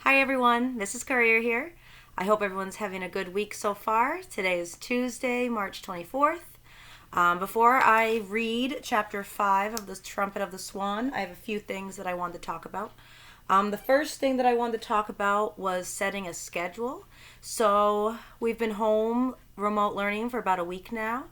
Hi everyone, this is Currier here. I hope everyone's having a good week so far. Today is Tuesday, March 24th. Before I read chapter 5 of the Trumpet of the Swan, I have a few things that I wanted to talk about. The first thing that I wanted to talk about was setting a schedule. So we've been home remote learning for about a week now,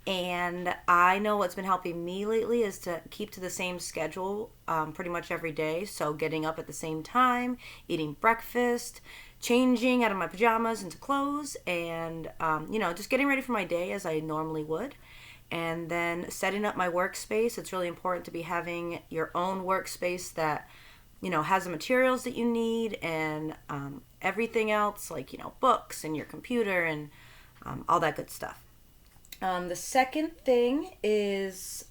and I know what's been helping me lately is to keep to the same schedule pretty much every day. So getting up at the same time, eating breakfast, changing out of my pajamas into clothes, and just getting ready for my day as I normally would. And then setting up my workspace. It's really important to be having your own workspace that has the materials that you need and everything else, like books and your computer and all that good stuff. The second thing is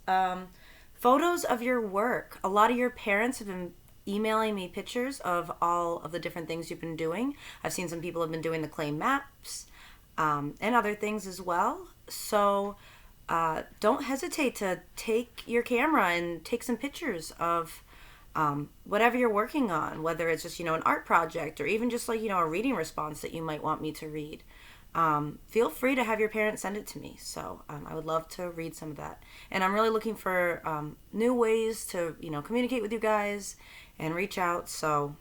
photos of your work. A lot of your parents have been emailing me pictures of all of the different things you've been doing. I've seen some people have been doing the clay maps and other things as well. So don't hesitate to take your camera and take some pictures of whatever you're working on, whether it's just, an art project or even just like, a reading response that you might want me to read. Feel free to have your parents send it to me. So I would love to read some of that. And I'm really looking for new ways to, communicate with you guys and reach out. So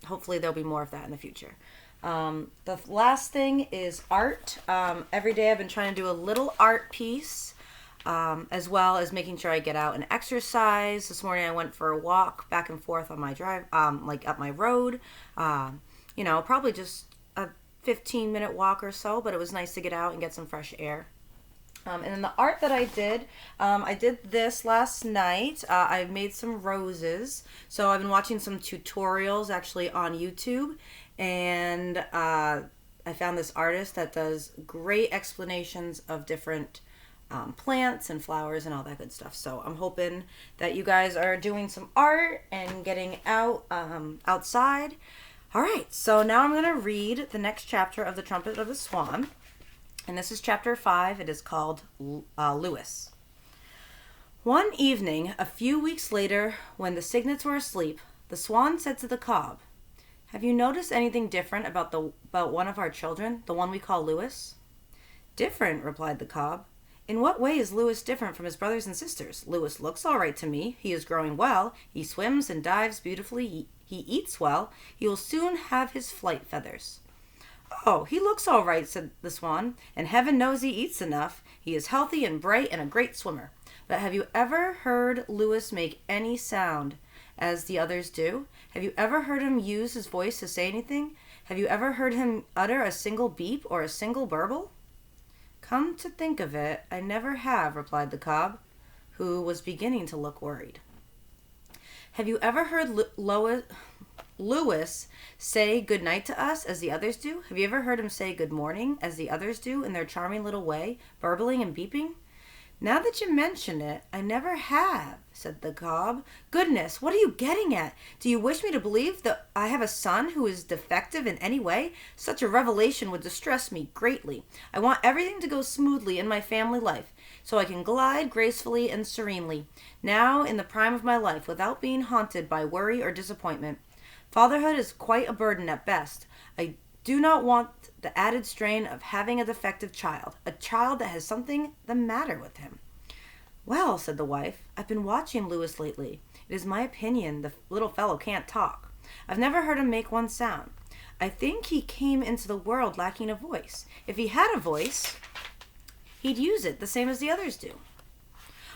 hopefully there'll be more of that in the future. The last thing is art. Every day I've been trying to do a little art piece, as well as making sure I get out and exercise. This morning I went for a walk back and forth on my drive, like up my road. Probably just a 15-minute walk or so, but it was nice to get out and get some fresh air. And then the art that I did this last night. I made some roses. So I've been watching some tutorials actually on YouTube, and I found this artist that does great explanations of different plants and flowers and all that good stuff. So I'm hoping that you guys are doing some art and getting out outside. All right, so now I'm going to read the next chapter of the Trumpet of the Swan, and this is chapter 5. It is called Lewis. One evening, a few weeks later, when the cygnets were asleep, the swan said to the cob, "Have you noticed anything different about one of our children, the one we call Lewis?" "Different," replied the cob. "In what way is Lewis different from his brothers and sisters? Lewis looks all right to me. He is growing well. He swims and dives beautifully. He eats well. He will soon have his flight feathers." "Oh, he looks all right," said the swan, "and heaven knows he eats enough. He is healthy and bright and a great swimmer. But have you ever heard Lewis make any sound as the others do? Have you ever heard him use his voice to say anything? Have you ever heard him utter a single beep or a single burble?" "Come to think of it, I never have," replied the cob, who was beginning to look worried. "Have you ever heard Lewis say good night to us as the others do? Have you ever heard him say good morning as the others do in their charming little way, burbling and beeping?" "Now that you mention it, I never have," said the cob. "Goodness, what are you getting at? Do you wish me to believe that I have a son who is defective in any way? Such a revelation would distress me greatly. I want everything to go smoothly in my family life, so I can glide gracefully and serenely, now in the prime of my life, without being haunted by worry or disappointment. Fatherhood is quite a burden at best. I do not want the added strain of having a defective child, a child that has something the matter with him." "Well," said the wife, "I've been watching Lewis lately. It is my opinion the little fellow can't talk. I've never heard him make one sound. I think he came into the world lacking a voice. If he had a voice, he'd use it the same as the others do."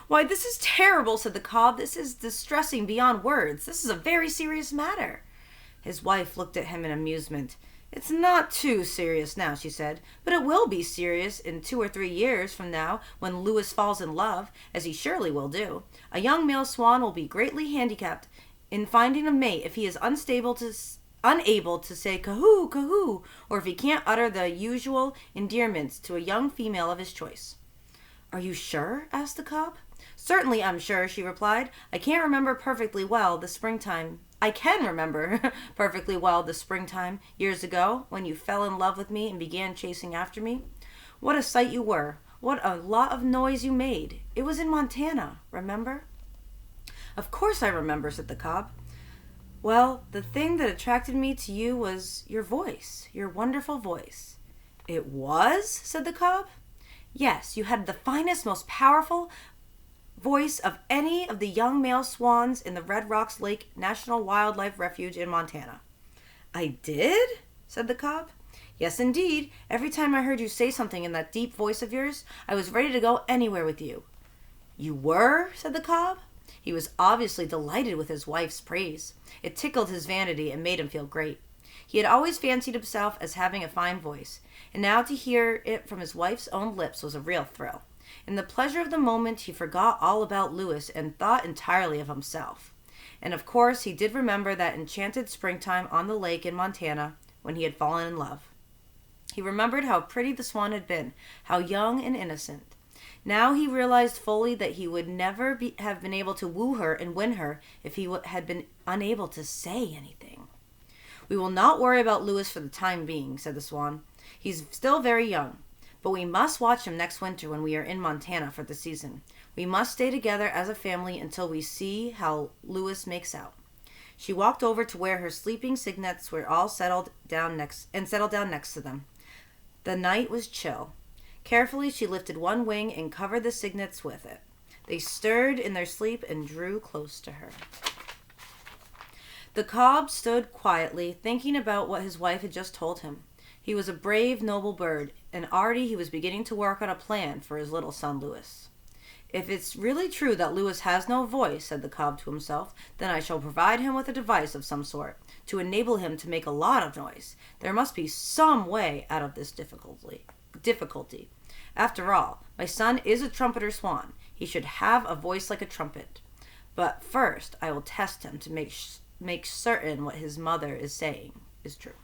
"Why, this is terrible," said the cob. "This is distressing beyond words. This is a very serious matter." His wife looked at him in amusement. "It's not too serious now," she said, "but it will be serious in 2 or 3 years from now when Lewis falls in love, as he surely will do. A young male swan will be greatly handicapped in finding a mate if he is unable to say cahoo, cahoo, or if he can't utter the usual endearments to a young female of his choice." "Are you sure?" asked the cob. "Certainly I'm sure," she replied. I can remember perfectly well the springtime years ago when you fell in love with me and began chasing after me. What a sight you were. What a lot of noise you made. It was in Montana, remember?" "Of course I remember," said the cob. Well, the thing that attracted me to you was your voice, your wonderful voice. It was? Said the cob. Yes, you had the finest, most powerful voice of any of the young male swans in the Red Rocks Lake National Wildlife Refuge in Montana. I did? Said the cob. Yes, indeed. Every time I heard you say something in that deep voice of yours, I was ready to go anywhere with you. You were? Said the cob. He was obviously delighted with his wife's praise. It tickled his vanity and made him feel great. He had always fancied himself as having a fine voice, and now to hear it from his wife's own lips was a real thrill. In the pleasure of the moment, he forgot all about Lewis and thought entirely of himself. And of course, he did remember that enchanted springtime on the lake in Montana when he had fallen in love. He remembered how pretty the swan had been, how young and innocent. Now he realized fully that he would never have been able to woo her and win her if he had been unable to say anything. We will not worry about Lewis for the time being, said the swan. He's still very young, but we must watch him next winter when we are in Montana for the season. We must stay together as a family until we see how Lewis makes out. She walked over to where her sleeping cygnets were all settled down next to them. The night was chill. Carefully she lifted one wing and covered the cygnets with it. They stirred in their sleep and drew close to her. The cob stood quietly, thinking about what his wife had just told him. He was a brave, noble bird, and already he was beginning to work on a plan for his little son Lewis. If it's really true that Lewis has no voice, said the cob to himself, then I shall provide him with a device of some sort to enable him to make a lot of noise. There must be some way out of this difficulty. After all, my son is a trumpeter swan. He should have a voice like a trumpet. But first, I will test him to make certain what his mother is saying is true.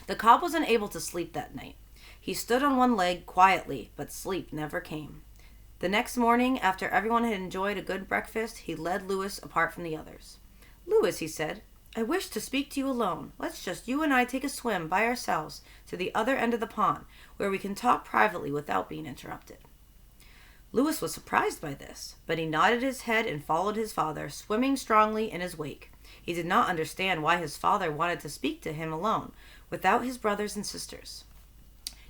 The cob was unable to sleep that night. He stood on one leg quietly, but sleep never came. The next morning, after everyone had enjoyed a good breakfast, he led Lewis apart from the others. Lewis, he said, I wish to speak to you alone. Let's just you and I take a swim by ourselves to the other end of the pond, where we can talk privately without being interrupted. Lewis was surprised by this, but he nodded his head and followed his father, swimming strongly in his wake. He did not understand why his father wanted to speak to him alone, without his brothers and sisters.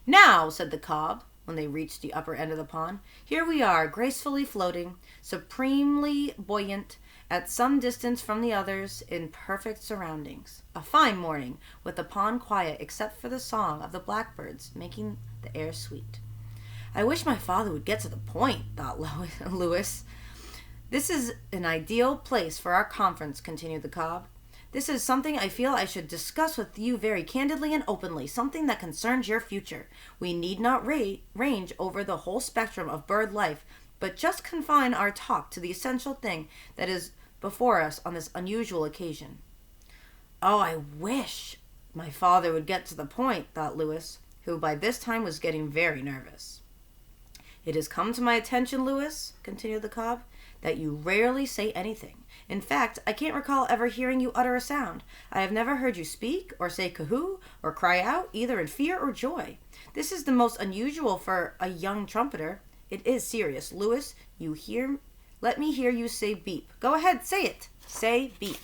Now, said the cob, when they reached the upper end of the pond, here we are, gracefully floating, supremely buoyant, at some distance from the others, in perfect surroundings. A fine morning, with the pond quiet except for the song of the blackbirds making the air sweet. I wish my father would get to the point, thought Lewis. This is an ideal place for our conference, continued the cob. This is something I feel I should discuss with you very candidly and openly, something that concerns your future. We need not range over the whole spectrum of bird life, but just confine our talk to the essential thing that is before us on this unusual occasion. Oh, I wish my father would get to the point, thought Lewis, who by this time was getting very nervous. It has come to my attention, Lewis, continued the cob, that you rarely say anything. In fact, I can't recall ever hearing you utter a sound. I have never heard you speak, or say kahoo, or cry out, either in fear or joy. This is the most unusual for a young trumpeter. It is serious. Lewis, you hear? Let me hear you say beep. Go ahead, say it. Say beep.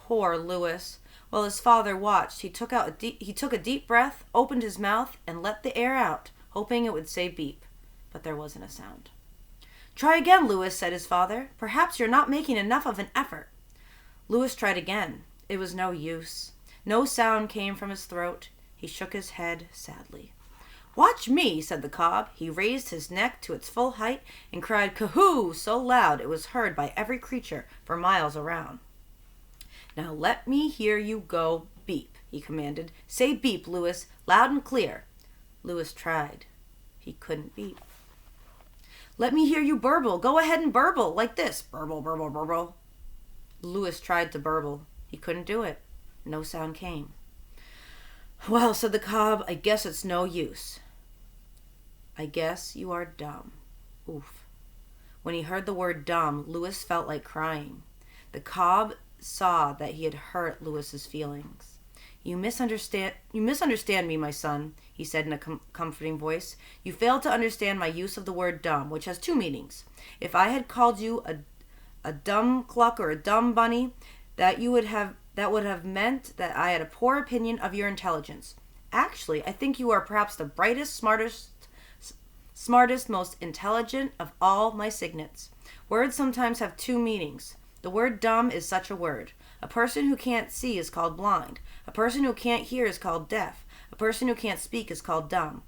Poor Lewis. While his father watched, he took a deep breath, opened his mouth, and let the air out, hoping it would say beep. But there wasn't a sound. Try again, Lewis, said his father. Perhaps you're not making enough of an effort. Lewis tried again. It was no use. No sound came from his throat. He shook his head sadly. Watch me, said the cob. He raised his neck to its full height and cried kahoo so loud it was heard by every creature for miles around. Now let me hear you go beep, he commanded. Say beep, Lewis, loud and clear. Lewis tried. He couldn't beep. Let me hear you burble. Go ahead and burble, like this. Burble, burble, burble. Lewis tried to burble. He couldn't do it. No sound came. Well, said the cob, I guess it's no use. I guess you are dumb. Oof. When he heard the word dumb, Lewis felt like crying. The cob saw that he had hurt Lewis's feelings. You misunderstand me, my son, he said in a comforting voice. You fail to understand my use of the word dumb, which has two meanings. If I had called you a dumb cluck or a dumb bunny, that would have meant that I had a poor opinion of your intelligence. Actually, I think you are perhaps the brightest, smartest, most intelligent of all my cygnets. Words sometimes have two meanings. The word dumb is such a word. A person who can't see is called blind. A person who can't hear is called deaf. A person who can't speak is called dumb.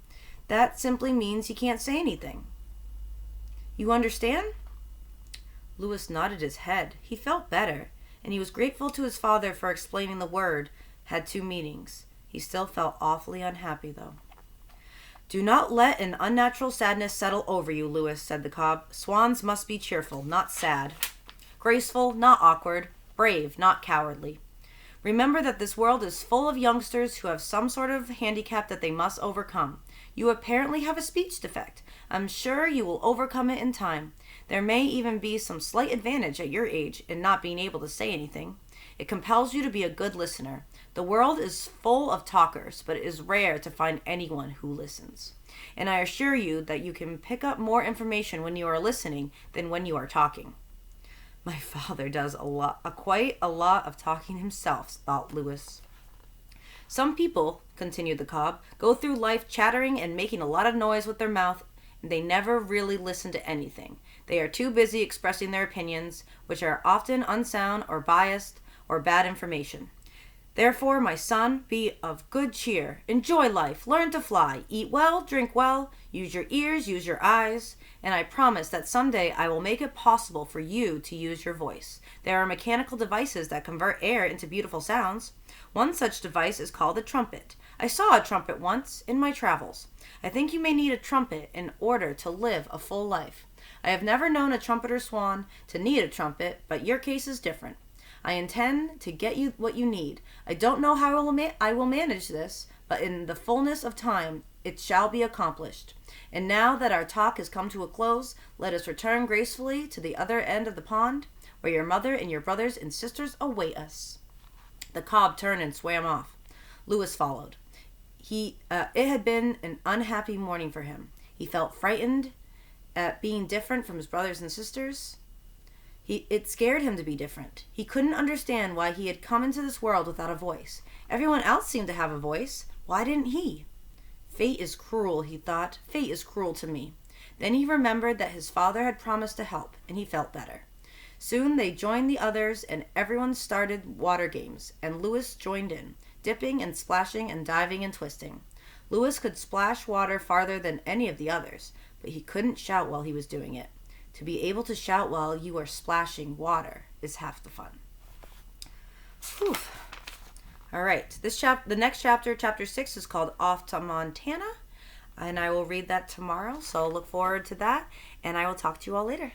That simply means he can't say anything. You understand? Louis nodded his head. He felt better, and he was grateful to his father for explaining the word had two meanings. He still felt awfully unhappy, though. Do not let an unnatural sadness settle over you, Louis, said the cob. Swans must be cheerful, not sad. Graceful, not awkward. Brave, not cowardly. Remember that this world is full of youngsters who have some sort of handicap that they must overcome. You apparently have a speech defect. I'm sure you will overcome it in time. There may even be some slight advantage at your age in not being able to say anything. It compels you to be a good listener. The world is full of talkers, but it is rare to find anyone who listens. And I assure you that you can pick up more information when you are listening than when you are talking. My father does quite a lot of talking himself, thought Louis. Some people, continued the cob, go through life chattering and making a lot of noise with their mouth, and they never really listen to anything. They are too busy expressing their opinions, which are often unsound or biased or bad information. Therefore, my son, be of good cheer. Enjoy life. Learn to fly. Eat well, drink well. Use your ears, use your eyes. And I promise that someday I will make it possible for you to use your voice. There are mechanical devices that convert air into beautiful sounds. One such device is called a trumpet. I saw a trumpet once in my travels. I think you may need a trumpet in order to live a full life. I have never known a trumpeter swan to need a trumpet, but your case is different. I intend to get you what you need. I don't know how I will manage this, but in the fullness of time it shall be accomplished. And now that our talk has come to a close, let us return gracefully to the other end of the pond, where your mother and your brothers and sisters await us. The cob turned and swam off. Louis followed. It had been an unhappy morning for him. He felt frightened at being different from his brothers and sisters. It scared him to be different. He couldn't understand why he had come into this world without a voice. Everyone else seemed to have a voice. Why didn't he? Fate is cruel, he thought. Fate is cruel to me. Then he remembered that his father had promised to help, and he felt better. Soon they joined the others, and everyone started water games, and Louis joined in, dipping and splashing and diving and twisting. Louis could splash water farther than any of the others, but he couldn't shout while he was doing it. To be able to shout while you are splashing water is half the fun. Whew. All right, the next chapter, chapter 6, is called Off to Montana, and I will read that tomorrow, so look forward to that, and I will talk to you all later.